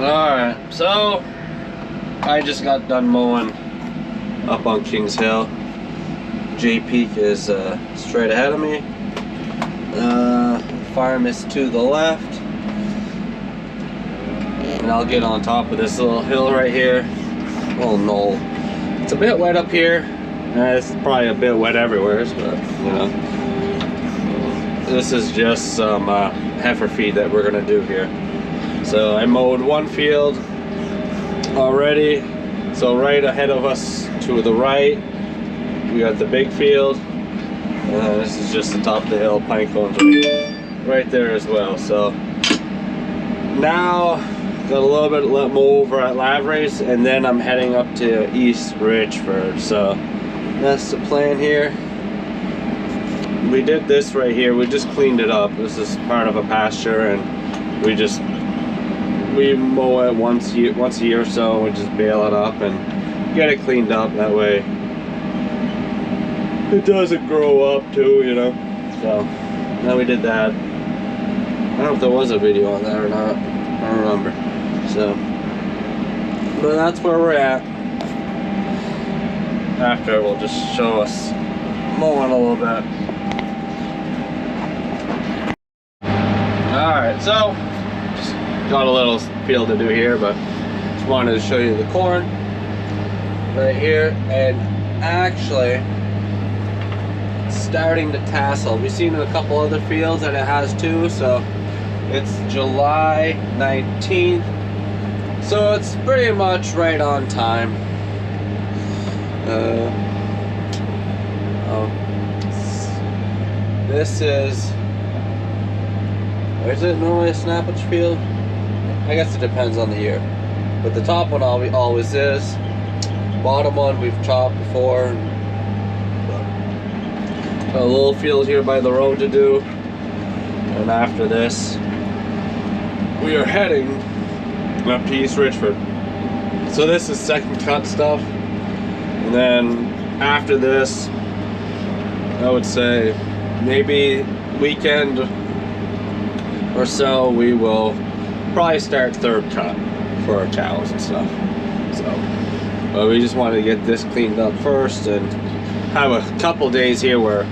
Alright, so I just got done mowing up on Kings Hill. J Peak is straight ahead of me. Farm is to the left. And I'll get on top of this little hill right here. Oh no. It's a bit wet up here. It's probably a bit wet everywhere, but you know. This is just some heifer feed that we're gonna do here. So I mowed one field already. So right ahead of us to the right, we got the big field. This is just the top of the hill, pine cones right there as well. So now got a little bit of mow over at Lavrace, and then I'm heading up to East Richford. So that's the plan here. We did this right here. We just cleaned it up. This is part of a pasture, and we mow it once a year or so. We just bale it up and get it cleaned up. That way it doesn't grow up too, you know. So now we did that. I don't know if there was a video on that or not. I don't remember. So, but that's where we're at. After we'll just show us mowing a little bit. Alright, so just got a little field to do here, but just wanted to show you the corn right here, and actually it's starting to tassel. We've seen in a couple other fields that it has too, so it's July 19th, so it's pretty much right on time. This is it normally a snappage field? I guess it depends on the year, but the top one always is. Bottom one we've chopped before. A little field here by the road to do, and after this we are heading up to East Richford. So this is second cut stuff, and then after this I would say maybe weekend or so we will probably start third cut for our cows and stuff. So but we just wanted to get this cleaned up first and have a couple days here where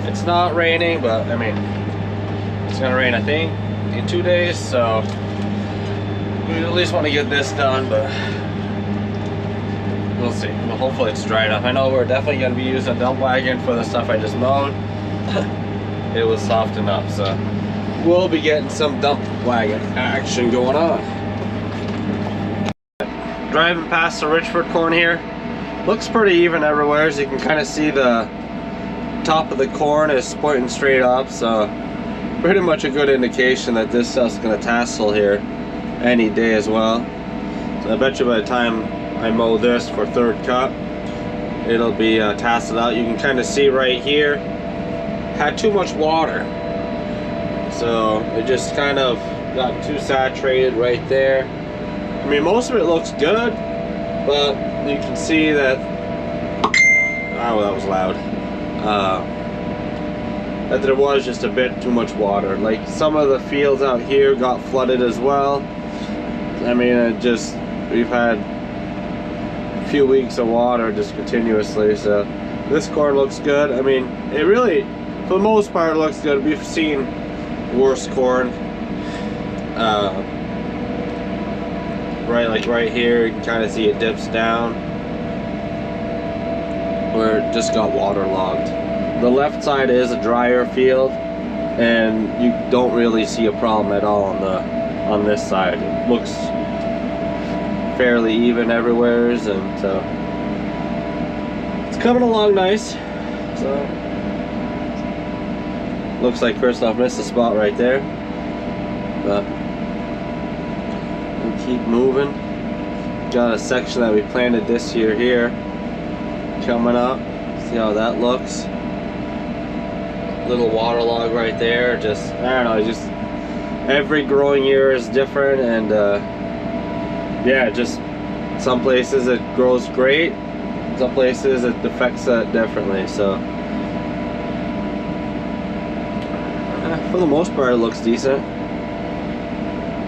it's not raining, but I mean it's gonna rain I think in 2 days, so we at least want to get this done, but we'll see. Well, hopefully it's dry enough. I know we're definitely going to be using a dump wagon for the stuff I just mowed. It was soft enough, so we'll be getting some dump wagon action going on. Driving past the Richford corn here, looks pretty even everywhere, as you can kind of see the top of the corn is pointing straight up, so pretty much a good indication that this stuff's going to tassel here any day as well. So I bet you by the time I mow this for third cut, it'll be tasseled out. You can kind of see right here, had too much water, so it just kind of got too saturated right there. I mean, most of it looks good, but you can see that, oh, that was loud, that there was just a bit too much water. Like some of the fields out here got flooded as well. I mean, we've had a few weeks of water just continuously, so this corn looks good. I mean, it really, for the most part, looks good. We've seen worse corn. Right here, you can kind of see it dips down where it just got waterlogged. The left side is a drier field, and you don't really see a problem at all on this side. It looks fairly even everywhere, and so it's coming along nice. So looks like Christoph missed a spot right there, but we'll keep moving. Got a section that we planted this year here coming up. See how that looks. Little waterlog right there. Just, I don't know, just every growing year is different, and yeah, just some places it grows great, some places it affects that differently. So for the most part it looks decent.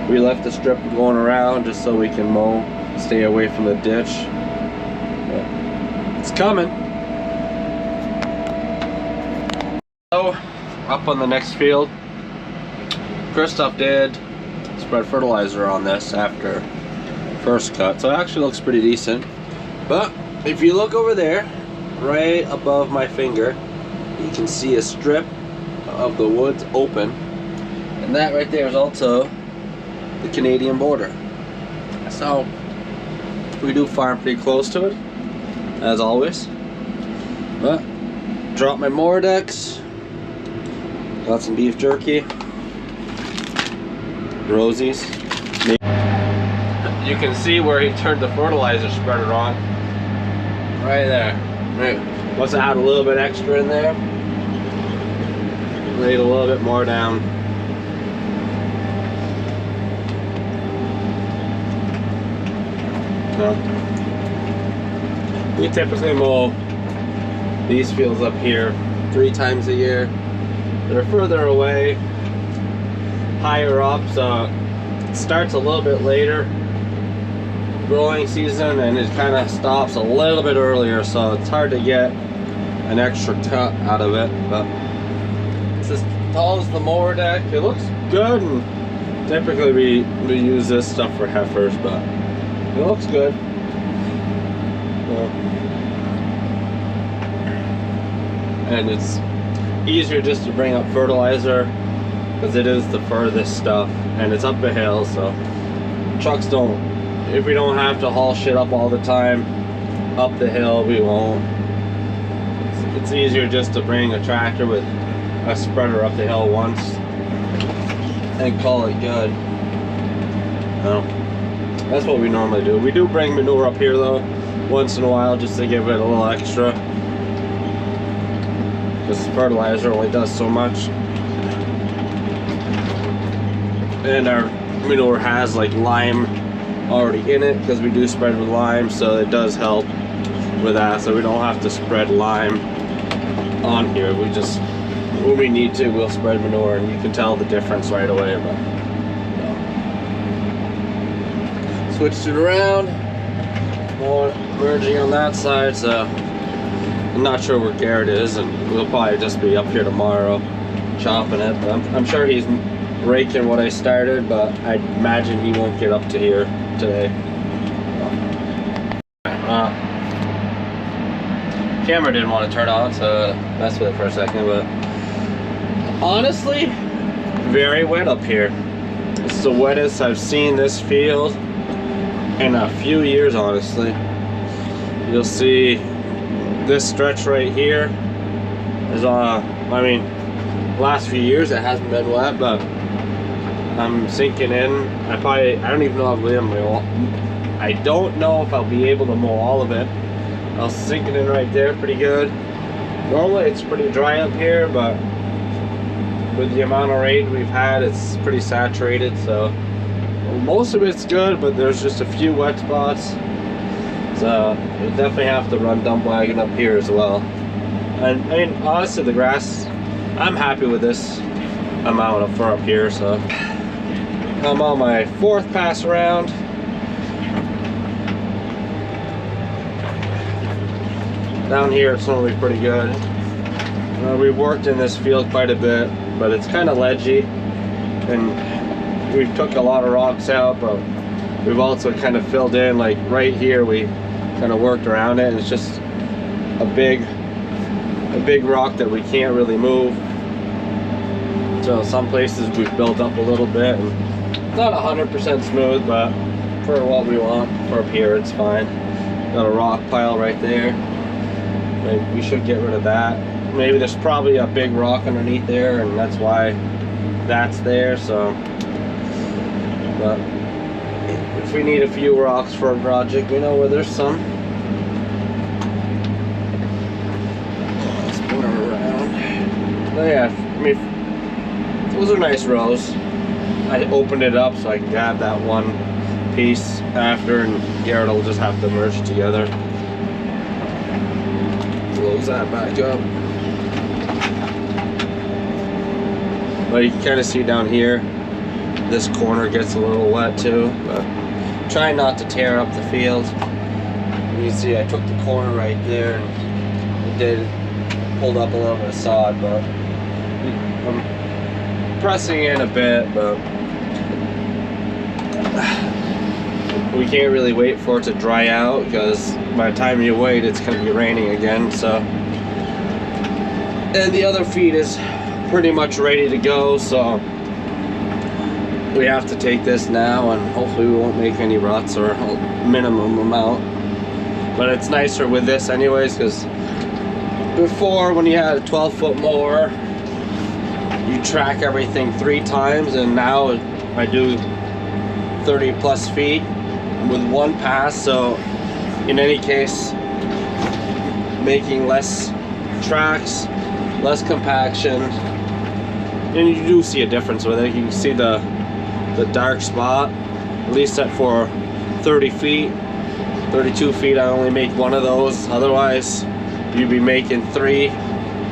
We left the strip going around just so we can mow, stay away from the ditch. But it's coming. So, up on the next field, Christoph did spread fertilizer on this after first cut, so it actually looks pretty decent. But if you look over there, right above my finger, you can see a strip of the woods open, and that right there is also the Canadian border. So we do farm pretty close to it, as always. But drop my mower decks, got some beef jerky, Rosie's. You can see where he turned the fertilizer spreader on. Right there. Right. Let's add a little bit extra in there. Lay it a little bit more down. So, we typically mow these fields up here 3 times a year. They're further away, higher up, so it starts a little bit later growing season, and it kind of stops a little bit earlier, so it's hard to get an extra cut out of it. But it's as tall as the mower deck. It looks good, and typically we use this stuff for heifers, but it looks good. And it's easier just to bring up fertilizer because it is the furthest stuff, and it's up a hill, so trucks don't, if we don't have to haul shit up all the time up the hill, we won't. It's easier just to bring a tractor with a spreader up the hill once and call it good. No, that's what we normally do. We do bring manure up here though once in a while just to give it a little extra, because fertilizer only does so much. And our manure has like lime already in it because we do spread with lime, so it does help with that. So we don't have to spread lime on here. We just, when we need to, we'll spread manure, and you can tell the difference right away. But switched it around, more merging on that side, so I'm not sure where Garrett is, and we'll probably just be up here tomorrow chopping it. But I'm sure he's raking what I started, but I imagine he won't get up to here today. Camera didn't want to turn on, so messed with it for a second. But honestly, very wet up here. It's the wettest I've seen this field in a few years, honestly. You'll see this stretch right here is I mean, last few years it hasn't been wet, but I'm sinking in. I don't even know if I'll be able to mow. I don't know if I'll be able to mow all of it. I was sinking in right there pretty good. Normally it's pretty dry up here, but with the amount of rain we've had, it's pretty saturated, so most of it's good, but there's just a few wet spots. So we'll definitely have to run dump wagon up here as well. And I mean, honestly, the grass, I'm happy with this amount of fur up here. So I'm on my 4th pass around. Down here it's normally pretty good. We've worked in this field quite a bit, but it's kind of ledgy, and we've took a lot of rocks out, but we've also kind of filled in, like right here we kind of worked around it, and it's just a big rock that we can't really move. So some places we've built up a little bit, and not 100% smooth, but for what we want for up here it's fine. Got a rock pile right there. Maybe we should get rid of that. Maybe there's probably a big rock underneath there, and that's why that's there. So, but if we need a few rocks for a project, we know where there's some. Let's put her around. But yeah, I mean, those are nice rows. I opened it up so I can grab that one piece after, and Garrett will just have to merge it together. Close that back up. But you can kind of see down here, this corner gets a little wet too, but try not to tear up the field. You see I took the corner right there and it pulled up a little bit of sod, but I'm pressing in a bit, but we can't really wait for it to dry out, because by the time you wait it's going to be raining again. So, and the other feed is pretty much ready to go, so we have to take this now, and hopefully we won't make any ruts, or a minimum amount. But it's nicer with this anyways, because before, when you had a 12-foot mower, you track everything 3 times, and now I do 30 plus feet with 1 pass. So in any case, making less tracks, less compaction, and you do see a difference with it. You can see the dark spot, at least set for 30 feet, 32 feet. I only make 1 of those. Otherwise, you'd be making 3,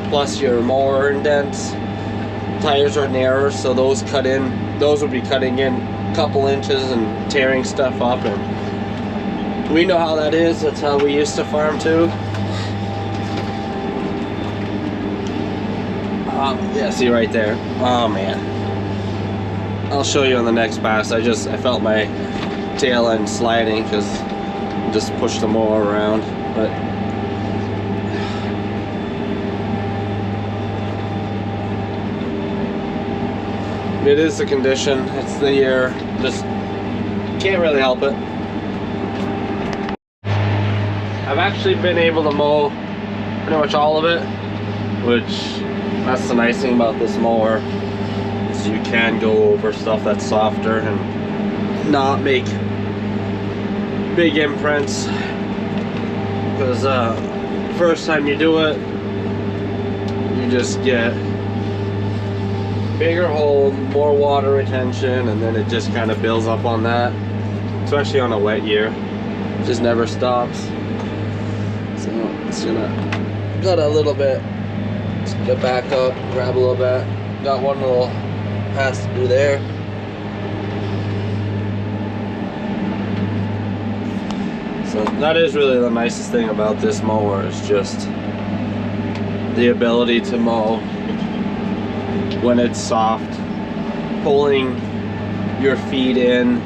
plus your mower indents. Tires are narrower, so those would be cutting in a couple inches and tearing stuff up, and we know how that is. That's how we used to farm too. Yeah, see right there. Oh man, I'll show you on the next pass. I felt my tail end sliding because just pushed the mower around, but it is the condition, it's the year, just can't really help it. I've actually been able to mow pretty much all of it, which that's the nice thing about this mower, is you can go over stuff that's softer and not make big imprints, because first time you do it, you just get bigger hole, more water retention, and then it just kind of builds up on that, especially on a wet year. It just never stops. So it's gonna got a little bit, let's get back up, grab a little bit, got 1 little pass to do there. So that is really the nicest thing about this mower, is just the ability to mow when it's soft, pulling your feet in,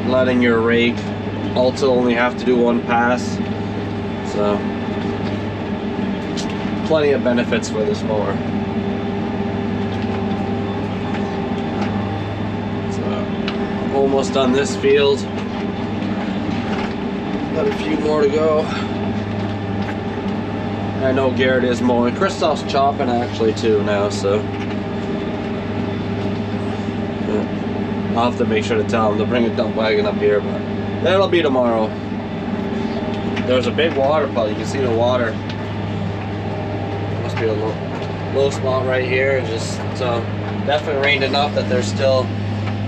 letting your rake also only have to do 1 pass. So plenty of benefits for this mower. So almost done this field, got a few more to go. I know Garrett is mowing. Christoph's chopping actually too now, so I'll have to make sure to tell him to bring a dump wagon up here, but that'll be tomorrow. There's a big water puddle. You can see the water. Must be a low spot right here. It just definitely rained enough that there's still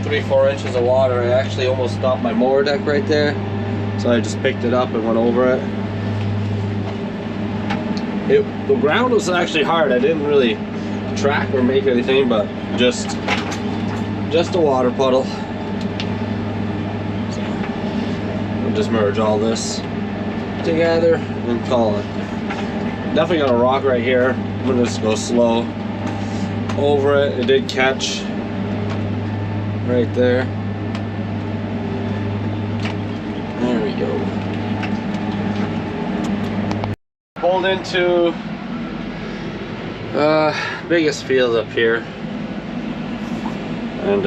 3-4 inches of water. I actually almost stopped my mower deck right there, so I just picked it up and went over it. The ground was actually hard. I didn't really track or make anything, but just a water puddle. So we'll just merge all this together and call it. Definitely got a rock right here. I'm gonna just go slow over it. It did catch right there. There we go. Pulled into biggest field up here, and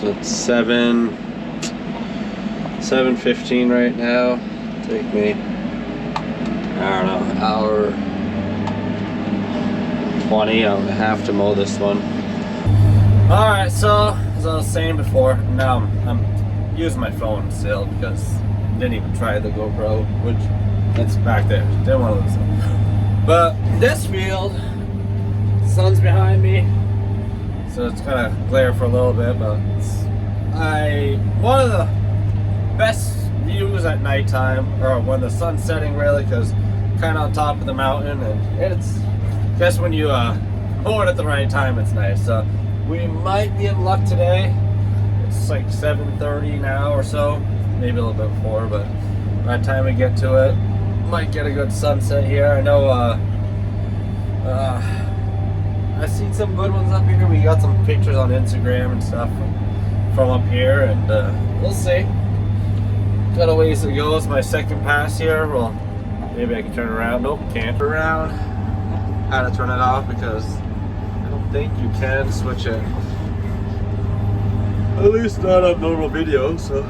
it's 7:15 right now. Take me, I don't know, hour 20. I'm gonna have to mow this one. All right, so as I was saying before, now I'm using my phone still because I didn't even try the GoPro, which it's back there. Didn't want to lose it. But this field, the sun's behind me, so it's kind of glare for a little bit, but it's one of the best views at nighttime, or when the sun's setting, really, because kind of on top of the mountain, and it's just when you mow it at the right time, it's nice. So We might be in luck today. It's like 7:30 now or so, maybe a little bit before, but by the time we get to it, might get a good sunset here. I know I've seen some good ones up here. We got some pictures on Instagram and stuff from up here, and we'll see. Got a ways to go. It's my second pass here. Well, maybe I can turn around. Nope, can't around. Had to turn it off because I don't think you can switch it. At least not on normal video, so.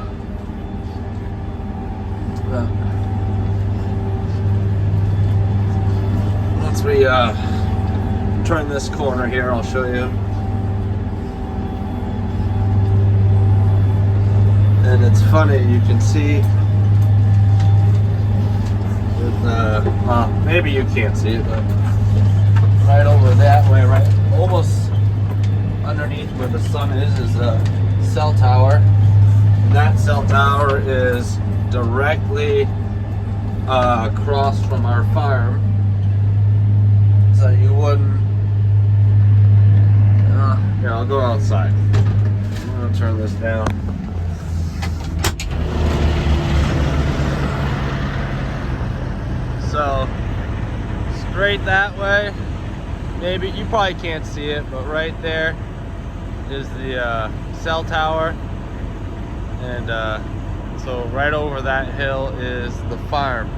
Once we turn this corner here, I'll show you. And it's funny, you can see with maybe you can't see it, but right over that way, right almost underneath where the sun is a cell tower. And that cell tower is directly across from our farm, so you wouldn't. Here, I'll go outside. I'm gonna turn this down. So straight that way. Maybe you probably can't see it, but right there is the cell tower, and so right over that hill is the farm.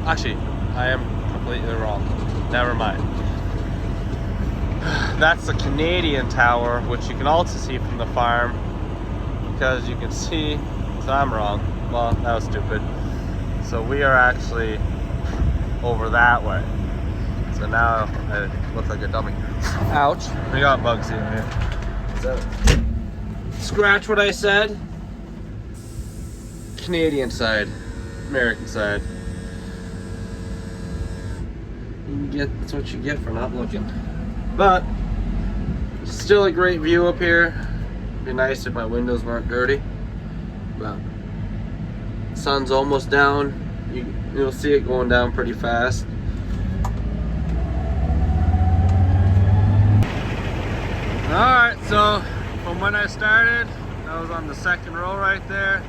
Actually, I am completely wrong. Never mind. That's the Canadian tower, which you can also see from the farm, because you can see. So I'm wrong. Well, that was stupid. So we are actually over that way. So now I look like a dummy. Ouch. We got bugs in here. So, scratch what I said. Canadian side, American side. That's what you get for not looking. But still a great view up here. It'd be nice if my windows weren't dirty. But sun's almost down. You'll see it going down pretty fast. Alright, so from when I started, I was on the second row right there,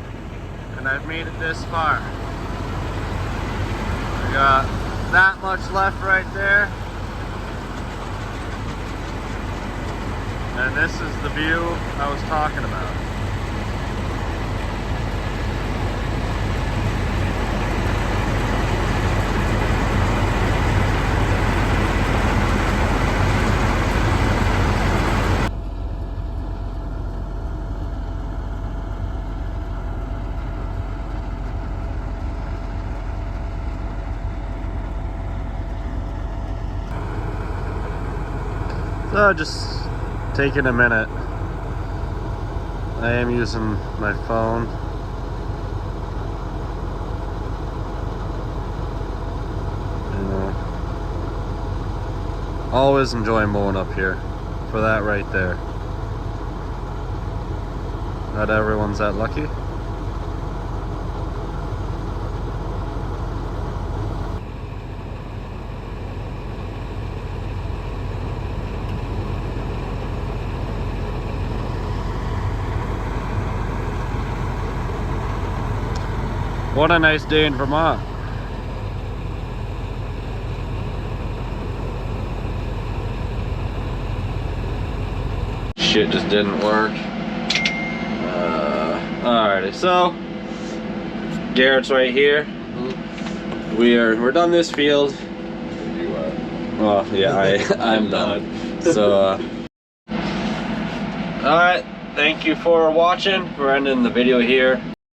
and I've made it this far. I got that much left right there. And this is the view I was talking about. So just taking a minute. I am using my phone. You know, always enjoy mowing up here for that right there. Not everyone's that lucky. What a nice day in Vermont. Shit just didn't work. Alrighty, so Garrett's right here. We're done this field. Well, yeah, I'm done. So alright, thank you for watching. We're ending the video here.